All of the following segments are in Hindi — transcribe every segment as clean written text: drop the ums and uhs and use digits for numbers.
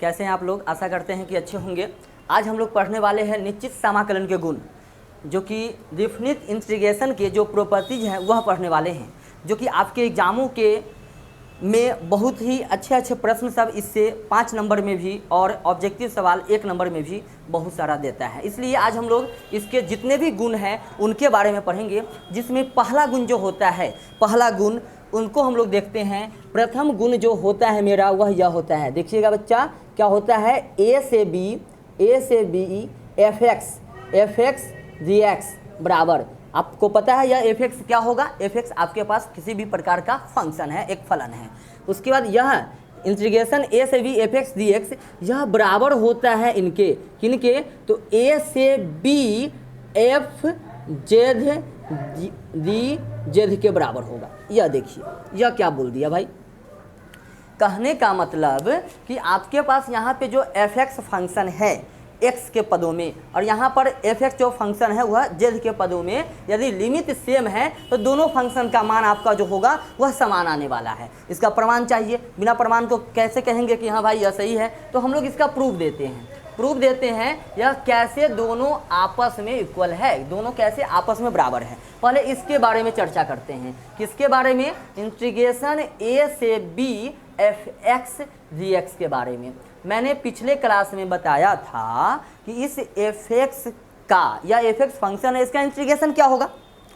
कैसे हैं आप लोग? आशा करते हैं कि अच्छे होंगे। आज हम लोग पढ़ने वाले हैं निश्चित समाकलन के गुण, जो कि डेफिनिट इंटीग्रेशन के जो प्रॉपर्टीज हैं वह पढ़ने वाले हैं, जो कि आपके एग्जामों के में बहुत ही अच्छे प्रश्न सब इससे 5 नंबर में भी और ऑब्जेक्टिव सवाल 1 नंबर में भी बहुत सारा देता है। इसलिए आज हम लोग इसके जितने भी गुण हैं उनके बारे में पढ़ेंगे, जिसमें पहला गुण जो होता है, पहला गुण उनको हम लोग देखते हैं। प्रथम गुण जो होता है मेरा वह यह होता है, देखिएगा बच्चा, क्या होता है, ए से B F X G x बराबर, आपको पता है यह एफ एक्स क्या होगा, एफ एक्स आपके पास किसी भी प्रकार का फंक्शन है, एक फलन है। उसके बाद यह इंटीग्रेशन ए से B F x D x, यह बराबर होता है इनके, किनके, तो ए से B f z d z के बराबर होगा। यह देखिए, यह क्या बोल दिया भाई, कहने का मतलब कि आपके पास यहाँ पे जो एफ एक्स फंक्शन है x के पदों में, और यहाँ पर एफ एक्स जो फंक्शन है वह z के पदों में, यदि लिमिट सेम है तो दोनों फंक्शन का मान आपका जो होगा वह समान आने वाला है। इसका प्रमाण चाहिए, बिना प्रमाण को कैसे कहेंगे कि हाँ भाई यह सही है, तो हम लोग इसका प्रूफ देते हैं यह कैसे दोनों आपस में इक्वल है, दोनों कैसे आपस में बराबर है। पहले इसके बारे में चर्चा करते हैं, किसके बारे में, इंटीग्रेशन ए से B F X G x के बारे में। मैंने पिछले क्लास में बताया था कि इस एफ एक्स का, या एफ एक्स फंक्शन है, इसका इंटीग्रेशन क्या होगा,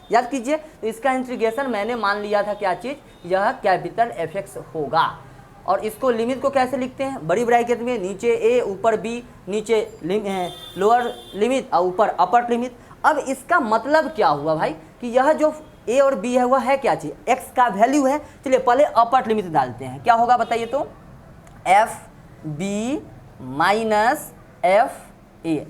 याद कीजिए। तो इसका इंटीग्रेशन मैंने मान लिया था क्या चीज़, यह कैपिटल एफ एक्स होगा। और इसको लिमिट को कैसे लिखते हैं, बड़ी ब्रैकेट में, नीचे ए ऊपर बी, नीचे लोअर लिमिट और ऊपर अपर लिमिट। अब इसका मतलब क्या हुआ भाई, कि यह जो ए और बी है वह है क्या चीज़, एक्स का वैल्यू है। चलिए पहले अपर लिमिट डालते हैं, क्या होगा बताइए, तो f b minus f a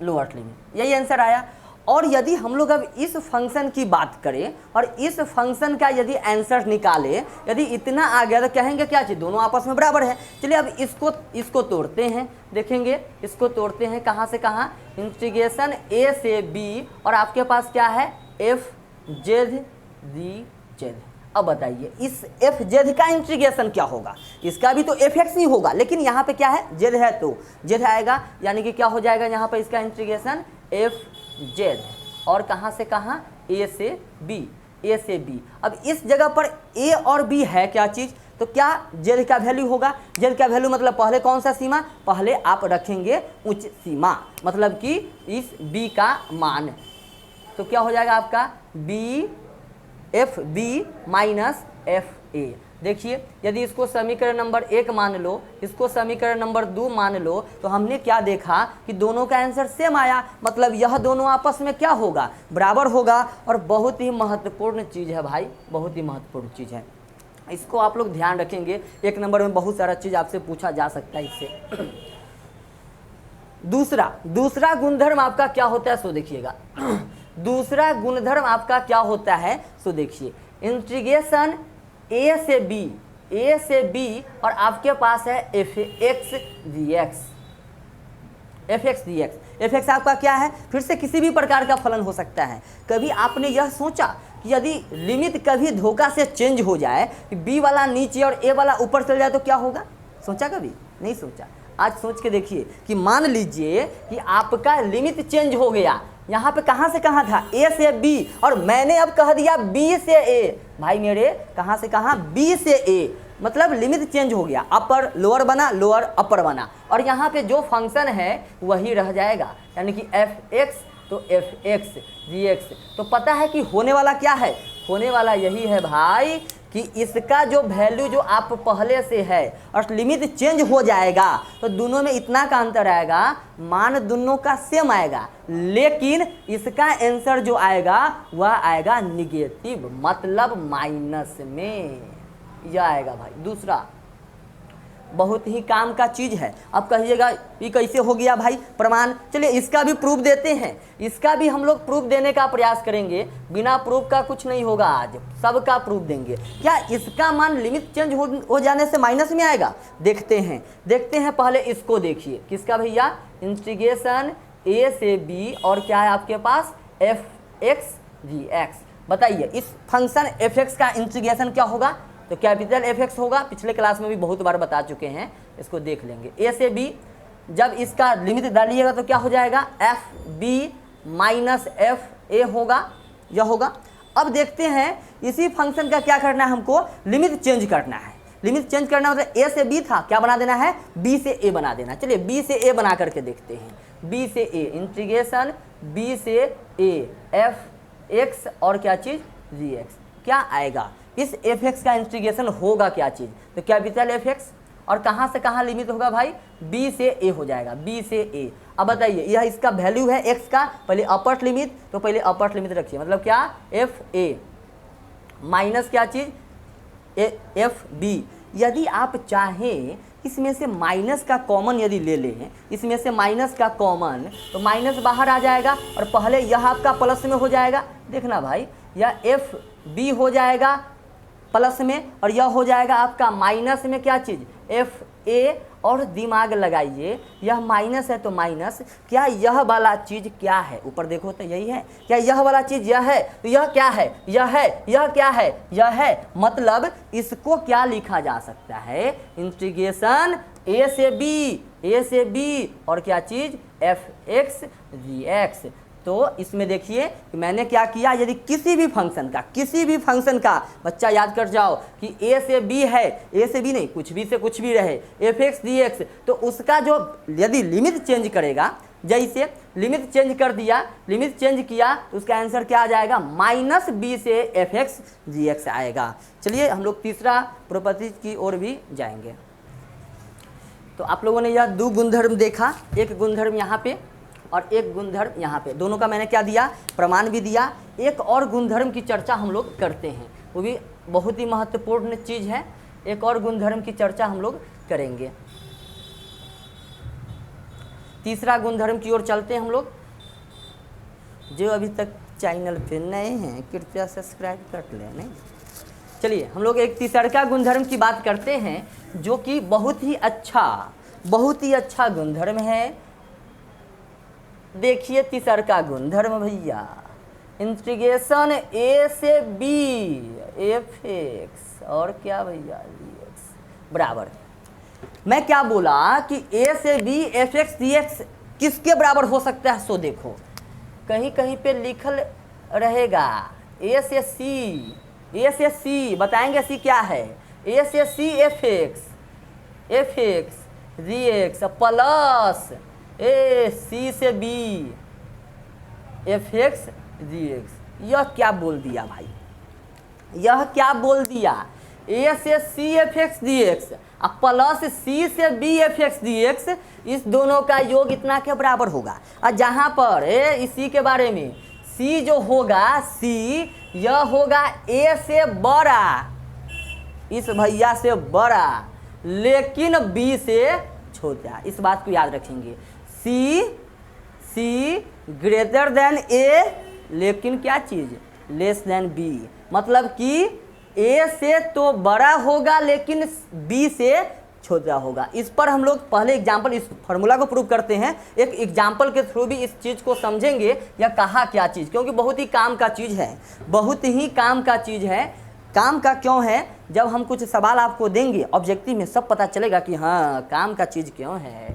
lower limit, यही आंसर आया। और यदि हम लोग अब इस फंक्शन की बात करें और इस फंक्शन का यदि आंसर निकाले, यदि इतना आ गया तो कहेंगे क्या चीज़, दोनों आपस में बराबर है। चलिए अब इसको तोड़ते हैं, देखेंगे इसको तोड़ते हैं, कहाँ से कहाँ, इंटीग्रेशन ए से बी, और आपके पास क्या है, एफ जेड डी जेड। अब बताइए इस एफ जेड का इंटीग्रेशन क्या होगा, इसका भी तो एफ एक्स ही होगा, लेकिन यहाँ पे क्या है, जेड है तो जेड आएगा, यानी कि क्या हो जाएगा यहाँ पे इसका इंटीग्रेशन एफ जेड, और कहाँ से कहाँ, ए से बी। अब इस जगह पर ए और बी है क्या चीज़, तो क्या जेड का वैल्यू होगा, जेड का वैल्यू मतलब पहले कौन सा सीमा, पहले आप रखेंगे उच्च सीमा, मतलब कि इस बी का मान, तो क्या हो जाएगा आपका b f b minus f a. देखिए यदि इसको समीकरण नंबर 1 मान लो, इसको समीकरण नंबर 2 मान लो, तो हमने क्या देखा कि दोनों का आंसर सेम आया, मतलब यह दोनों आपस में क्या होगा, बराबर होगा। और बहुत ही महत्वपूर्ण चीज़ है भाई, बहुत ही महत्वपूर्ण चीज़ है, इसको आप लोग ध्यान रखेंगे। 1 नंबर में बहुत सारा चीज़ आपसे पूछा जा सकता है इससे। दूसरा गुणधर्म आपका क्या होता है, सो देखिएगा, दूसरा गुणधर्म आपका क्या होता है, सो देखिए, इंटीग्रेशन ए से बी और आपके पास है F x D x. F x आपका क्या है, फिर से किसी भी प्रकार का फलन हो सकता है। कभी आपने यह सोचा कि यदि लिमिट कभी धोखा से चेंज हो जाए, कि बी वाला नीचे और ए वाला ऊपर चल जाए तो क्या होगा, सोचा कभी नहीं सोचा। आज सोच के देखिए कि मान लीजिए कि आपका लिमिट चेंज हो गया, यहाँ पे कहाँ से कहाँ था, ए से बी, और मैंने अब कह दिया बी से ए, भाई मेरे कहाँ से कहाँ, बी से ए, मतलब लिमिट चेंज हो गया, अपर लोअर बना, लोअर अपर बना, और यहाँ पे जो फंक्शन है वही रह जाएगा, यानी कि एफ एक्स तो एफ एक्स जी एक्स। तो पता है कि होने वाला क्या है, होने वाला यही है भाई कि इसका जो वैल्यू जो आप पहले से है और लिमिट चेंज हो जाएगा तो दोनों में इतना का अंतर आएगा, मान दोनों का सेम आएगा, लेकिन इसका आंसर जो आएगा वह आएगा निगेटिव, मतलब माइनस में, यह आएगा भाई। दूसरा बहुत ही काम का चीज़ है। अब कहिएगा ये कैसे हो गया भाई प्रमाण, चलिए इसका भी प्रूफ देते हैं, इसका भी हम लोग प्रूफ देने का प्रयास करेंगे, बिना प्रूफ का कुछ नहीं होगा, आज सबका प्रूफ देंगे। क्या इसका मान लिमिट चेंज हो जाने से माइनस में आएगा, देखते हैं पहले इसको देखिए, किसका भैया, इंटीग्रेशन ए से बी और क्या है आपके पास एफ एक्स जी एक्स। बताइए इस फंक्शन एफ एक्स का इंटीग्रेशन क्या होगा, तो कैपिटल एफ एक्स होगा, पिछले क्लास में भी बहुत बार बता चुके हैं, इसको देख लेंगे। ए से बी जब इसका लिमिट डालिएगा तो क्या हो जाएगा, f b minus f a होगा, यह होगा। अब देखते हैं इसी फंक्शन का क्या करना है, हमको लिमिट चेंज करना है। लिमिट चेंज करना मतलब ए से बी था, क्या बना देना है, बी से ए बना देना। चलिए बी से ए बना करके देखते हैं। बी से ए इंटीग्रेशन बी से ए एफ एक्स और क्या चीज़ जी एक्स, क्या आएगा, इस एफ एक्स का इंटीग्रेशन होगा क्या चीज़, तो कैपिटल एफ एक्स, और कहाँ से कहाँ लिमिट होगा भाई, बी से ए हो जाएगा, बी से ए। अब बताइए यह इसका वैल्यू है एक्स का, पहले अपर लिमिट, तो पहले अपर लिमिट रखिए, मतलब क्या, एफ ए माइनस क्या चीज़ एफ बी। यदि आप चाहें इसमें से माइनस का कॉमन यदि ले लें, इसमें से माइनस का कॉमन, तो माइनस बाहर आ जाएगा और पहले यह आपका प्लस में हो जाएगा। देखना भाई यह एफ बी हो जाएगा प्लस में और यह हो जाएगा आपका माइनस में क्या चीज़, एफ ए। और दिमाग लगाइए, यह माइनस है तो माइनस, क्या यह वाला चीज़ क्या है, ऊपर देखो तो यही है, क्या यह वाला चीज़ यह है, तो यह क्या है, यह है, यह क्या है, यह है। मतलब इसको क्या लिखा जा सकता है, इंटीग्रेशन ए से बी और क्या चीज़ एफ एक्स जी एक्स। तो इसमें देखिए कि मैंने क्या किया, यदि किसी भी फंक्शन का बच्चा याद कर जाओ कि ए से बी है, ए से बी नहीं, कुछ भी से कुछ भी रहे, एफ एक्स डी एक्स, तो उसका जो यदि लिमिट चेंज करेगा, जैसे लिमिट चेंज कर दिया, लिमिट चेंज किया तो उसका आंसर क्या आ जाएगा, माइनस बी से एफ एक्स जी एक्स आएगा। चलिए हम लोग तीसरा प्रॉपर्टी की ओर भी जाएंगे। तो आप लोगों ने यह दो गुणधर्म देखा, एक गुणधर्म यहाँ पे और एक गुणधर्म यहाँ पे, दोनों का मैंने क्या दिया, प्रमाण भी दिया। एक और गुणधर्म की चर्चा हम लोग करते हैं, वो भी बहुत ही महत्वपूर्ण चीज़ है। एक और गुणधर्म की चर्चा हम लोग करेंगे। तीसरा गुणधर्म की ओर चलते हैं हम लोग। जो अभी तक चैनल पे नए हैं कृपया सब्सक्राइब कर लें। नहीं, चलिए हम लोग एक तीसरा गुणधर्म की बात करते हैं, जो कि बहुत ही अच्छा गुणधर्म है। देखिए तीसरा गुणधर्म भैया, इंटीग्रेशन ए से बी एफ एक्स और क्या भैया डी एक्स बराबर, मैं क्या बोला कि ए से B F x D x किसके बराबर हो सकता है। सो देखो कहीं कहीं पे लिखल रहेगा ए से सी, बताएंगे सी क्या है, ए से C F x D X plus A C से B F X G X. यह क्या बोल दिया भाई, यह क्या बोल दिया, ए से C F x D X plus C से B F x D X, इस दोनों का योग इतना के बराबर होगा। और जहाँ पर इसी के बारे में सी जो होगा, सी यह होगा ए से बड़ा, इस भैया से बड़ा, लेकिन बी से छोटा। इस बात को याद रखेंगे, सी ग्रेटर देन ए, लेकिन क्या चीज़, लेस देन बी। मतलब कि ए से तो बड़ा होगा लेकिन बी से छोटा होगा। इस पर हम लोग पहले एग्जाम्पल, इस फार्मूला को प्रूव करते हैं। एक एग्जाम्पल के थ्रू भी इस चीज़ को समझेंगे या कहा क्या चीज़, क्योंकि बहुत ही काम का चीज़ है, बहुत ही काम का चीज़ है। काम का क्यों है, जब हम कुछ सवाल आपको देंगे ऑब्जेक्टिव में सब पता चलेगा कि हाँ काम का चीज़ क्यों है,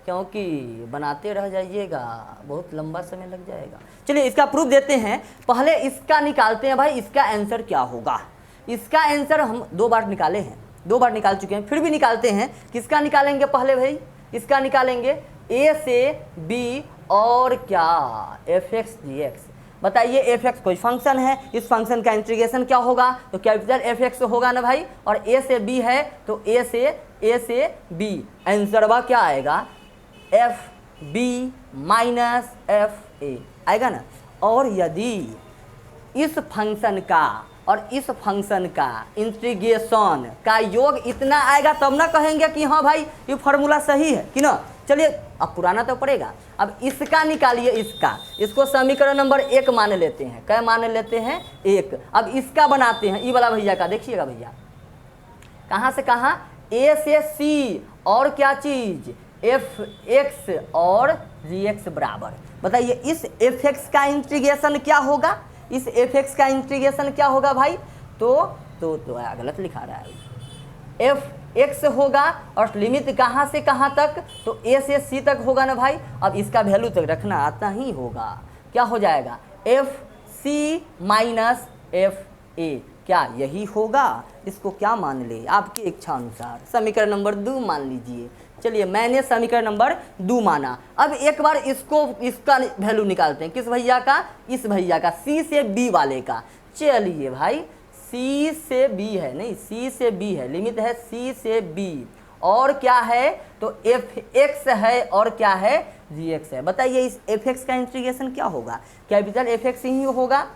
क्योंकि बनाते रह जाइएगा बहुत लंबा समय लग जाएगा। चलिए इसका प्रूफ देते हैं, पहले इसका निकालते हैं भाई, इसका आंसर क्या होगा। इसका आंसर हम 2 बार निकाले हैं, 2 बार निकाल चुके हैं, फिर भी निकालते हैं। किसका निकालेंगे पहले भाई, इसका निकालेंगे ए से बी और क्या एफ एक्स डी एक्स। बताइए एफ एक्स कोई फंक्शन है, इस फंक्शन का इंटीग्रेशन क्या होगा, तो कैपिटल एफ एक्स होगा ना भाई, और ए से बी है तो ए से बी, आंसर क्या आएगा, f b minus f a आएगा ना। और यदि इस फंक्शन का और इस फंक्शन का इंटीग्रेशन का योग इतना आएगा तब ना कहेंगे कि हाँ भाई ये फार्मूला सही है कि ना। चलिए अब पुराना तो पड़ेगा, अब इसका निकालिए, इसको समीकरण नंबर 1 मान लेते हैं। क्या मान लेते हैं, 1। अब इसका बनाते हैं, ई वाला भैया का, देखिएगा भैया कहाँ से कहाँ, ए से सी और क्या चीज़ एफ एक्स और जी एक्स बराबर। बताइए इस एफ एक्स का इंटीग्रेशन क्या होगा, इस एफ एक्स का इंटीग्रेशन क्या होगा भाई, तो गलत लिखा रहा है, एफ x होगा और लिमिट कहाँ से कहाँ तक, तो a से c तक होगा ना भाई। अब इसका वैल्यू तक रखना आता ही होगा, क्या हो जाएगा f c minus f a, क्या यही होगा। इसको क्या मान ले आपकी इच्छा अनुसार, समीकरण नंबर 2 मान लीजिए। चलिए मैंने समीकरण नंबर 2 माना। अब एक बार इसका वैल्यू निकालते हैं, किस भैया का, इस भैया का, सी से बी वाले का। चलिए भाई सी से बी है, नहीं सी से बी है, लिमिट है सी से बी, और क्या है तो एफ एक्स है और क्या है जी एक्स है। बताइए इस एफ एक्स का इंटीग्रेशन क्या होगा, कैपिटल एफ एक्स ही होगा।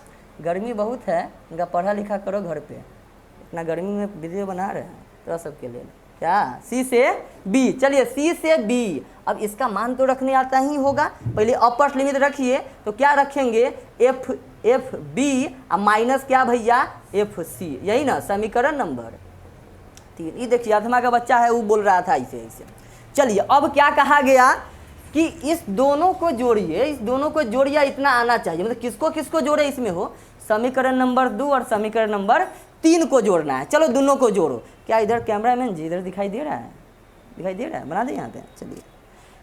गर्मी बहुत है, इनका पढ़ा लिखा करो घर पे, इतना गर्मी में वीडियो बना रहे हैं तो सबके लिए क्या, सी से बी। चलिए सी से बी, अब इसका मान तो रखने आता ही होगा। पहले अपर लिमिट रखिए, तो क्या रखेंगे एफ बी माइनस क्या भैया एफ सी, यही ना समीकरण नंबर 3। ये देखिए अधमा का बच्चा है वो बोल रहा था ऐसे। चलिए अब क्या कहा गया कि इस दोनों को जोड़िए, इस दोनों को जोड़िए, इतना आना चाहिए, मतलब किसको किसको जोड़े इसमें हो, समीकरण नंबर 2 और समीकरण नंबर 3 को जोड़ना है। चलो दोनों को जोड़ो। क्या इधर कैमरामैन जी इधर दिखाई दे रहा है, दिखाई दे रहा है, बना दे यहाँ पे। चलिए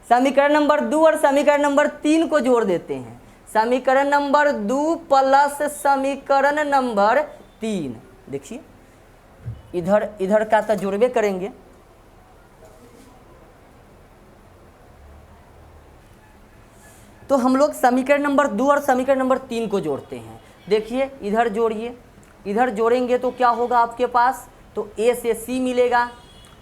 समीकरण नंबर 2 और समीकरण नंबर 3 को जोड़ देते हैं। समीकरण नंबर 2 प्लस समीकरण नंबर 3, देखिए इधर का तो जोड़वे करेंगे। तो हम लोग समीकरण नंबर 2 और समीकरण नंबर 3 को जोड़ते हैं। देखिए इधर जोड़िए, इधर जोड़ेंगे तो क्या होगा आपके पास, तो a से c मिलेगा,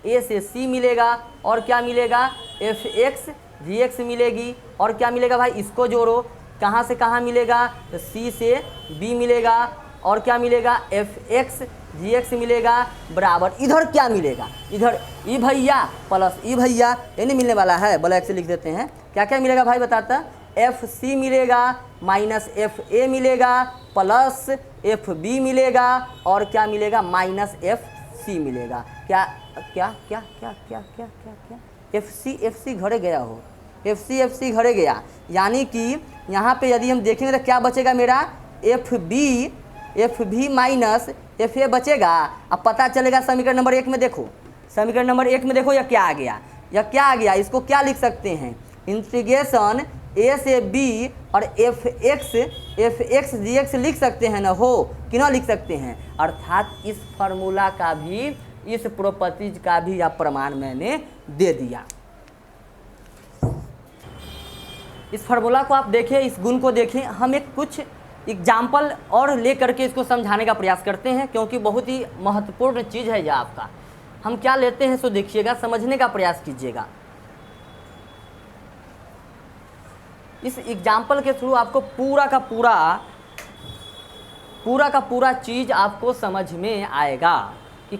a से c मिलेगा, और क्या मिलेगा एफ एक्स जी एक्स मिलेगी, और क्या मिलेगा भाई इसको जोड़ो, कहाँ से कहाँ मिलेगा, तो c से b मिलेगा, और क्या मिलेगा एफ एक्स जी एक्स मिलेगा, बराबर इधर क्या मिलेगा, इधर ई भैया प्लस ई भैया, ये नहीं मिलने वाला है, ब्लैक से लिख देते हैं। क्या क्या मिलेगा भाई बताता, एफ सी मिलेगा माइनस एफ ए मिलेगा प्लस एफ बी मिलेगा, और क्या मिलेगा माइनस एफ सी मिलेगा। क्या क्या क्या क्या क्या क्या क्या क्या एफ सी घरे गया हो, एफ सी घरे गया, यानी कि यहाँ पे यदि हम देखेंगे तो क्या बचेगा मेरा f b minus f a बचेगा। अब पता चलेगा समीकरण नंबर 1 में देखो, समीकरण नंबर 1 में देखो यह क्या आ गया, यह क्या आ गया, इसको क्या लिख सकते हैं, इंटीग्रेशन ए से बी और एफ एक्स जी एक्स लिख सकते हैं ना हो, कि ना लिख सकते हैं। अर्थात इस फार्मूला का भी, इस प्रॉपर्टीज का भी यह प्रमाण मैंने दे दिया। इस फार्मूला को आप देखें, इस गुण को देखें। हम एक कुछ एग्जाम्पल और ले करके इसको समझाने का प्रयास करते हैं, क्योंकि बहुत ही महत्वपूर्ण चीज़ है यह आपका। हम क्या लेते हैं सो देखिएगा, समझने का प्रयास कीजिएगा। इस एग्जाम्पल के थ्रू आपको पूरा का पूरा चीज़ आपको समझ में आएगा कि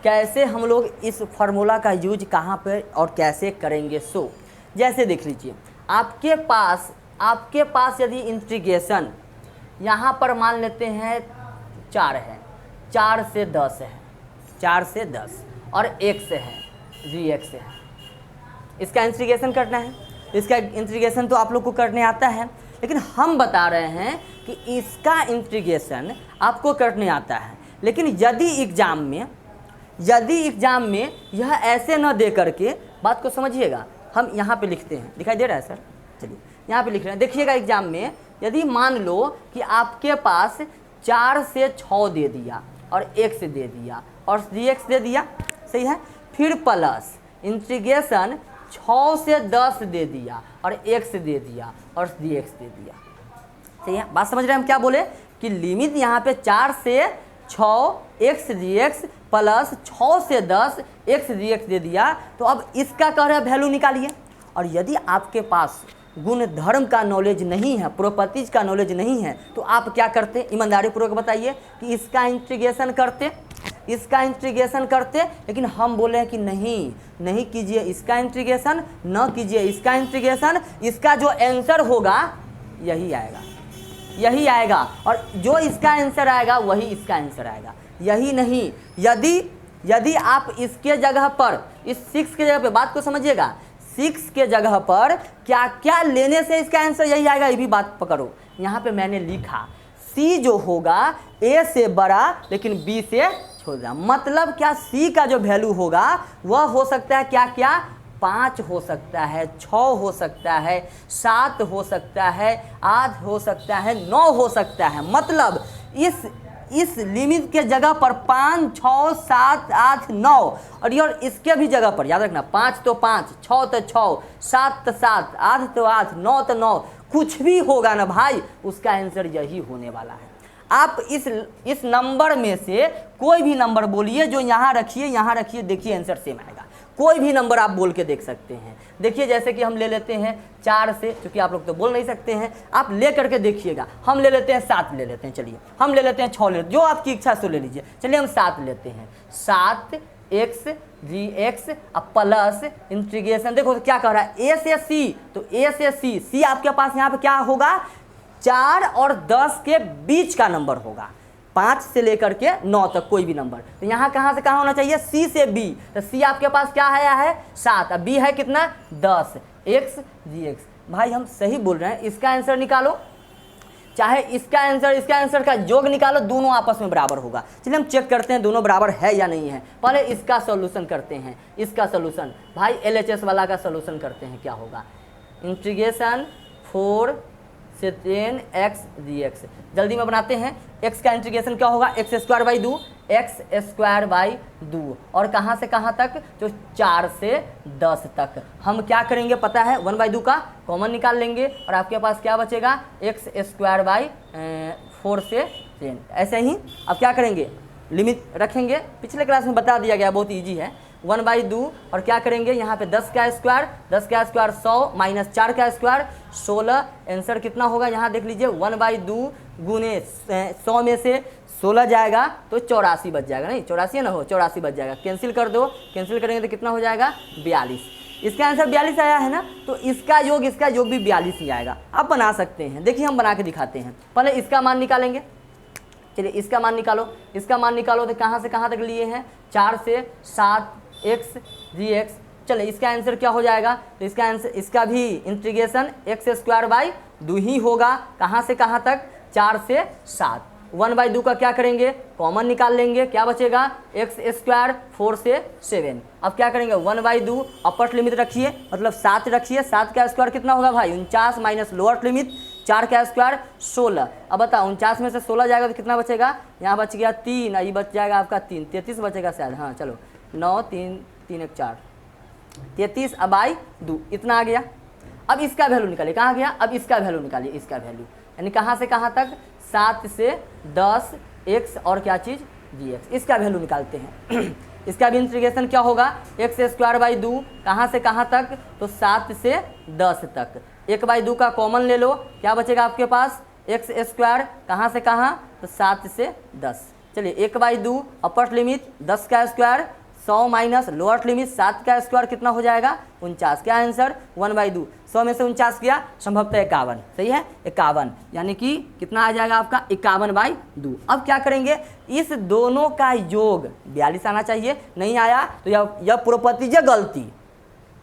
कैसे हम लोग इस फार्मूला का यूज कहाँ पर और कैसे करेंगे। सो जैसे देख लीजिए, आपके पास यदि इंटीग्रेशन यहाँ पर मान लेते हैं 4 है, 4 से 10 है, 4 से 10 और x है जी x है, इसका इंटीग्रेशन करना है। इसका इंटीग्रेशन तो आप लोग को करने आता है, लेकिन हम बता रहे हैं कि इसका इंटीग्रेशन आपको करने आता है। लेकिन यदि एग्ज़ाम में यह ऐसे न दे करके, बात को समझिएगा, हम यहाँ पे लिखते हैं, दिखाई दे रहा है सर, चलिए यहाँ पे लिख रहे हैं, देखिएगा एग्जाम में यदि मान लो कि आपके पास 4 से 6 दे दिया और x दे दिया और dx दे दिया, सही है, फिर प्लस इंटीग्रेशन 6 से 10 दे दिया और x दे दिया और dx दे दिया, सही है। बात समझ रहे हैं हम क्या बोले कि लिमिट यहाँ पे 4 से 6 x dx प्लस 6 से 10 x dx दे दिया। तो अब इसका कह रहे हैं वैल्यू निकालिए। और यदि आपके पास गुण धर्म का नॉलेज नहीं है, प्रॉपर्टीज का नॉलेज नहीं है, तो आप क्या करते, ईमानदारी पूर्वक बताइए कि इसका इंटीग्रेशन करते, लेकिन हम बोले हैं कि नहीं कीजिए इसका इंटीग्रेशन, न कीजिए इसका इंटीग्रेशन, इसका जो आंसर होगा यही आएगा और जो इसका आंसर आएगा वही इसका आंसर आएगा। यही नहीं, यदि आप इसके जगह पर, इस 6 के जगह पे, बात को समझिएगा, 6 के जगह पर क्या क्या लेने से इसका आंसर यही आएगा, ये भी बात पकड़ो। यहाँ पे मैंने लिखा C जो होगा A से बड़ा लेकिन B से छोड़ दिया। मतलब क्या, सी का जो वैल्यू होगा वह हो सकता है क्या क्या, 5 हो सकता है, 6 हो सकता है, 7 हो सकता है, 8 हो सकता है, 9 हो सकता है। मतलब इस लिमिट के जगह पर 5, 6, 7, 8, 9 और इसके भी जगह पर याद रखना 5 तो 5, 6 तो 6, 7 तो 7, 8 तो 8, 9 तो 9, कुछ भी होगा ना भाई उसका आंसर यही होने वाला है। आप इस नंबर में से कोई भी नंबर बोलिए, जो यहाँ रखिए, देखिए आंसर सेम आएगा। कोई भी नंबर आप बोल के देख सकते हैं। देखिए जैसे कि हम ले लेते हैं 4 से, क्योंकि आप लोग तो बोल नहीं सकते हैं, आप ले करके देखिएगा। हम ले लेते हैं 7 ले लेते हैं, चलिए हम ले लेते हैं 6 ले लेते हैं, जो आपकी इच्छा से ले लीजिए। चलिए हम 7 लेते हैं, 7x dx अब प्लस इंटीग्रेशन, देखो तो क्या कह रहा है, a से c, तो a से c आपके पास यहाँ पे क्या होगा, 4 और 10 के बीच का नंबर होगा, 5 से लेकर के 9 तक कोई भी नंबर। तो यहाँ कहाँ से कहाँ होना चाहिए, C से B, तो C आपके पास क्या आया है 7, अब B है कितना 10, x dx। भाई हम सही बोल रहे हैं, इसका आंसर निकालो, चाहे इसका आंसर का योग निकालो, दोनों आपस में बराबर होगा। चलिए हम चेक करते हैं दोनों बराबर है या नहीं है। पहले इसका सॉल्यूशन करते हैं, इसका सॉल्यूशन भाई LHS वाला का सॉल्यूशन करते हैं। क्या होगा, इंटीग्रेशन 4 से 10x dx, जल्दी में बनाते हैं। x का इंटीग्रेशन क्या होगा, x² और कहाँ से कहाँ तक, जो 4 से 10 तक। हम क्या करेंगे पता है, 1/2 का कॉमन निकाल लेंगे और आपके पास क्या बचेगा, x² 4 से 10। ऐसे ही अब क्या करेंगे, लिमिट रखेंगे, पिछले क्लास में बता दिया गया, बहुत ईजी है। 1/2 और क्या करेंगे यहाँ पे 10 का स्क्वायर 100 माइनस 4 का स्क्वायर 16। आंसर कितना होगा, यहाँ देख लीजिए 1/2 गुने 100 में से 16 जाएगा तो 84 बच जाएगा, नहीं 84 ना हो, 84 बच जाएगा। कैंसिल कर दो, कैंसिल करेंगे तो कितना हो जाएगा 42। इसका आंसर 42 आया है ना, तो इसका योग भी 42 ही आएगा। आप बना सकते हैं, देखिए हम बना के दिखाते हैं। पहले इसका मान निकालेंगे, चलिए इसका मान निकालो, तो कहाँ से कहाँ तक लिए हैं, 4 से 7x dx। चलिए इसका आंसर क्या हो जाएगा, तो इसका आंसर, इसका भी इंटीग्रेशन x² ही होगा, कहाँ से कहाँ तक, 4 से 7। 1/2 का क्या करेंगे, कॉमन निकाल लेंगे, क्या बचेगा, x² 4 से 7। अब क्या करेंगे 1/2 अपर लिमिट रखिए, मतलब 7 रखिए, 7 का स्क्वायर कितना होगा भाई 49 माइनस लोअर लिमिट 4 का स्क्वायर 16। अब बताओ 49 में से 16 जाएगा तो कितना बचेगा, यहाँ बच गया 3, ये बच जाएगा आपका 3, 33 बचेगा शायद, हाँ चलो 9 3 3 1 4 33 अब आई 2, इतना आ गया। अब इसका वैल्यू निकालिए, कहाँ गया, अब इसका वैल्यू निकालिए, इसका वैल्यू यानी कहाँ से कहाँ तक, 7 से 10 x और क्या चीज़ dx, इसका वैल्यू निकालते हैं। इसका भी इंटीग्रेशन क्या होगा, x² कहाँ से कहाँ तक, तो 7 से 10 तक। 1/2 का कॉमन ले लो, क्या बचेगा आपके पास, x² कहाँ से कहाँ, तो 7 से 10। चलिए 1/2 अपर लिमिट 10 का स्क्वायर 100 माइनस लोअर लिमिट 7 का स्क्वायर कितना हो जाएगा 49। क्या आंसर 1/2, 100 में से 49 किया संभवतः 51, सही है 51, यानी कि कितना आ जाएगा आपका 51/2। अब क्या करेंगे, इस दोनों का योग 42 आना चाहिए, नहीं आया तो यह प्रॉपर्टी गलती,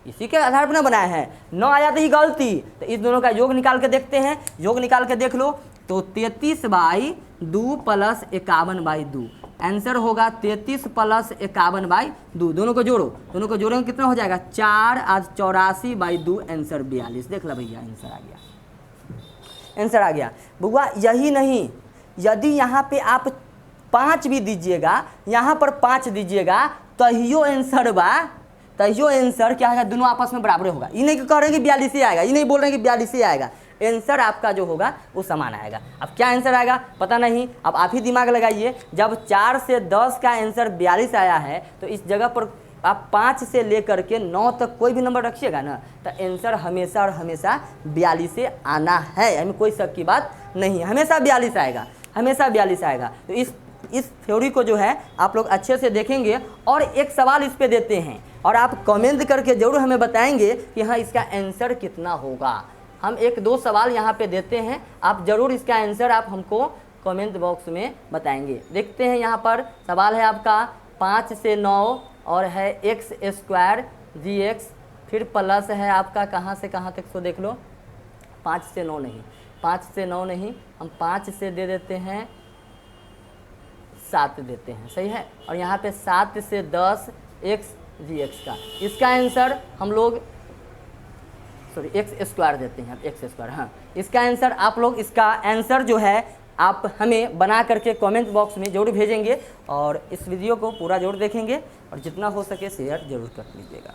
इसी के आधार पर ना बनाया है, 9 आया तो ये गलती। तो इस दोनों का योग निकाल के देखते हैं, योग निकाल के देख लो, तो 33/2 प्लस 51/2 आंसर होगा 33 प्लस 51/2। दोनों को जोड़ो, दोनों को जोड़ेंगे कितना हो जाएगा 4 आज 84/2, आंसर 42। देख लो भैया आंसर आ गया, आंसर आ गया। बुआ यही नहीं, यदि यहाँ पे आप 5 भी दीजिएगा, यहाँ पर 5 दीजिएगा, तहियो आंसर बा, तहियो आंसर क्या है, दोनों आपस में बराबर होगा। ये नहीं कह रहे हैं कि 42 ही आएगा, ये नहीं बोल रहे हैं कि 42 ही आएगा, आंसर आपका जो होगा वो समान आएगा। अब क्या आंसर आएगा पता नहीं, अब आप ही दिमाग लगाइए। जब 4 से 10 का आंसर 42 आया है, तो इस जगह पर आप 5 से लेकर के 9 तक कोई भी नंबर रखिएगा ना, तो आंसर हमेशा और हमेशा 42 से आना है, यानी कोई शक की बात नहीं, हमेशा 42 आएगा, हमेशा 42 आएगा। तो इस थ्योरी को जो है आप लोग अच्छे से देखेंगे और एक सवाल इस पे देते हैं, और आप कमेंट करके जरूर हमें बताएंगे कि हाँ इसका आंसर कितना होगा। हम 1-2 सवाल यहाँ पे देते हैं, आप जरूर इसका आंसर आप हमको कमेंट बॉक्स में बताएंगे। देखते हैं यहाँ पर सवाल है आपका 5 से 9 और है x² dx, फिर प्लस है आपका कहाँ से कहाँ तक, तो देख लो 5 से 9 नहीं, 5 से 9 नहीं, हम 5 से दे देते हैं 7 देते हैं, सही है। और यहाँ पे 7 से 10 एक्स जी एक्स का, इसका आंसर हम लोग एक्स स्क्वायर देते हैं, एक्स स्क्वायर, हाँ। इसका आंसर आप लोग, इसका आंसर जो है आप हमें बना करके कमेंट बॉक्स में ज़रूर भेजेंगे और इस वीडियो को पूरा ज़रूर देखेंगे और जितना हो सके शेयर ज़रूर कर लीजिएगा।